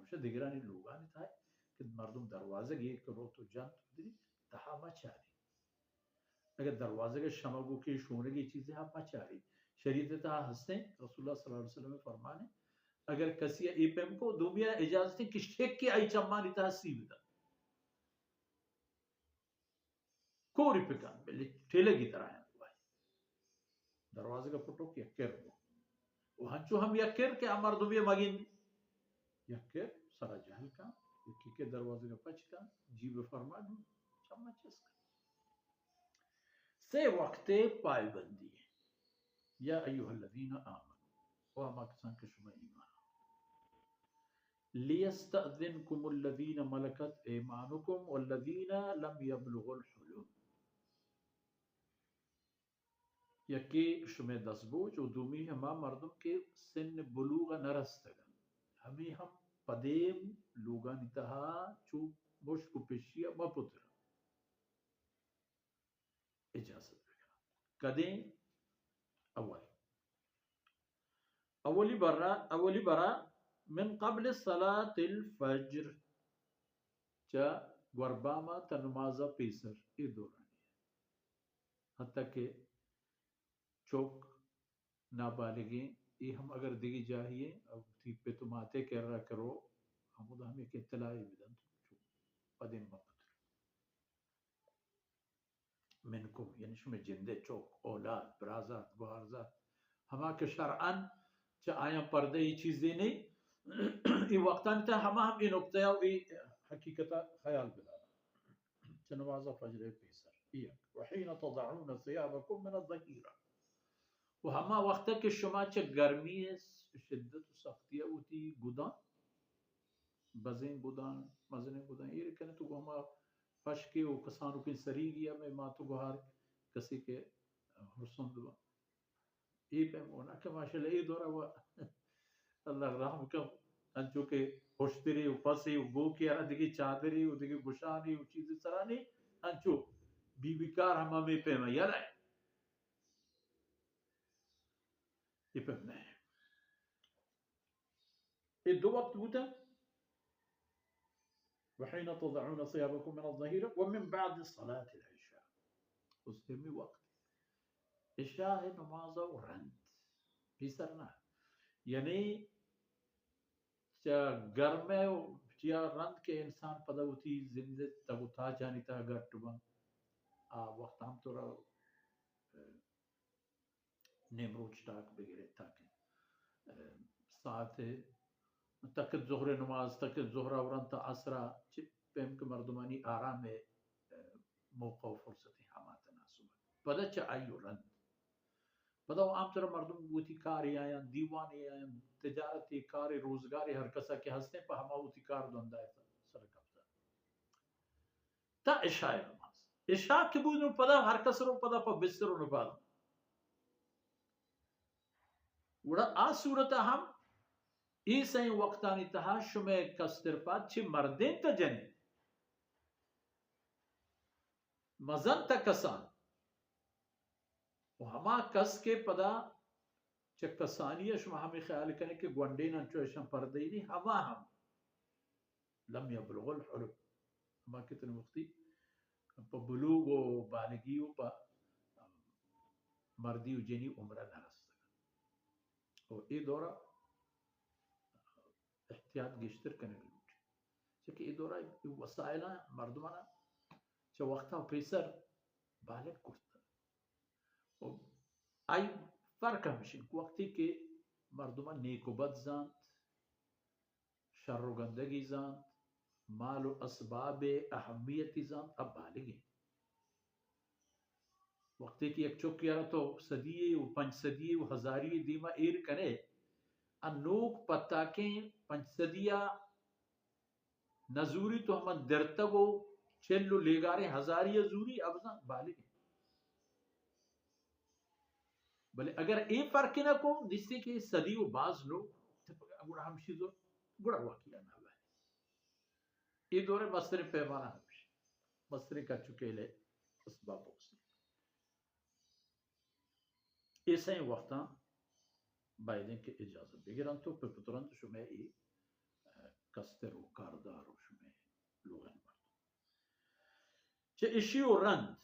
همیشه دیگرانی لوگانی تای که مردم دروازه گیر که رو تو جان تو دیدی تها مچاری اگر دروازه کے شمگو کی شونے کی چیزیں آپ مچاری شریعت تا ہستے رسول اللہ صلی اللہ علیہ وسلم فرمانے اگر کسی ایپم کو دوبیا اجازت ہے کہ شیک کی ای چمانی تا سیب دا کوری پکان بلی ٹھیلے کی طرح ہیں دروازے کا پٹو کی اکر ہو وہ ہنچو ہم یکر کے مردم یہ مگین یکر سارا جہل کا یکی کے دروازے کا پچ کا جیب فرما دوں چمہ چس کا سے وقت پائے بندی ہے یا ایوہ الذین آمنوا وہ ہما کسان کے شما ایمان لیستأذنکم الذین ملکت ایمانکم والذین لم یبلغوا الحلم یکی شما دسبوچ و دومی ہما مردم کے سن بلوغ نرستگن ہمیں ہم پدیم لوگان انتہا چو مشک و پشیا مپتر اجازت بکنا کدیں اولی برا من قبل صلاة الفجر چا گورباما تنمازا پیسر ای دورانی ہے حتیٰ کہ چوک نابالغیں یہ ہم اگر دیگی جاہیے اب تھی پہ تم آتے کہہ رہا کرو ہمیں ایک اطلاعی بدن تو پدین مپتر منکم یعنی شمی جندے چوک اولاد برازات گوارزات ہما کے شرعن چا آیا پردے یہ چیزیں نہیں یہ وقتاً تا ہما ہم یہ نکتہ یا حقیقتا خیال بلا چنوازہ فجر پیسر وحین تضعون ثيابكم من الظہیرہ وہ ہما وقت کہ شما چا گرمی شدت و سختی ہوتی گداں بزیں گداں مزنے گداں یہ رکھنے تو ہما پشکے و کسانو کی سری گیا میں ماتو گوھار کسی کے حسن دوا یہ پہ مونا کہ ماشاءاللہ یہ دورہ ہوا اللہ رحم کم انچو کہ ہوشتری و پسی و گو کی ارہ دیکھی چادری و دیکھی گشانی و چیزی سرانی انچو بی بیکار ہما میں پہ میں یلائے یہ پہ میں یہ دو وقت ہوتا وحين تضعون ثيابكم من الظهيرة ومن بعد صلاة العشاء اس میں وقت عشاء ہے نماز و رند پیسرنا یعنی گرم ہے یا رند کے انسان پدا ہوتی زندہ تب تا جانی تا گھٹ بن وقت ہم تو نیمروچ ٹاک بگرے تاکہ ساعت تک ظہر نماز تک ظہر ورن تا عصرہ پیم کے مردمانی آرام موقع و فرصتی ہما تناسب پدا چا آئیو رند پدا وہ عام طرح مردم ہوتی کاری آیاں دیوانی آیاں تجارتی کاری روزگاری ہر کسا کے ہستے پا ہما ہوتی کار دوندہ ہے سر کبتا تا عشاء نماز عشاء کے بود پدا ہر کسا رو پدا پا بستر رو نبادا وڑا آ صورتا ہم ایسائی وقتانی تہا شمع کستر پاد چھ مردین تا جنی مزن تا کسان و ہما کس کے پدا چھ کسانی شما ہمیں خیال کرنے کہ گونڈین انچو اشم پردینی ہما ہم لم یبلغ الحلم ہما کتنے وقتی پا بلوغ و بالگی و پا مردی و جنی عمرہ نرست اور ای دورہ احتیاط گشتر کرنے لوٹ چکہ ای دورہ وسائلہ مردمانا چا وقتا پیسر بالک کرتا آئی فرق ہمشن وقتی کہ مردمان نیک و بد زانت شر و گندگی زانت مال و اسباب اہمیتی زانت اب بالگی وقتی کہ ایک چوکی رہا تو صدیے و پنچ صدیے و ہزاری دیما ایر کنے انوک پتاکیں پنچ صدیہ نزوری تو ہم درتگو چلو لیگارے ہزاری زوری ابزان بالگی بلے اگر اے فرق نہ کو جس سے کہ صدی و باز لوگ اگر ہم شیزو گڑا واقعہ نہ ہوا ہے یہ دور مصر پیمانہ ہمشی مصر کا چکے لے اسباب اکسی ایسا ہی وقتاں بائدیں کے اجازت بگران تو پر پتران تو شمع ای کستر و کاردار و شمه لغن برد چه اشی و رند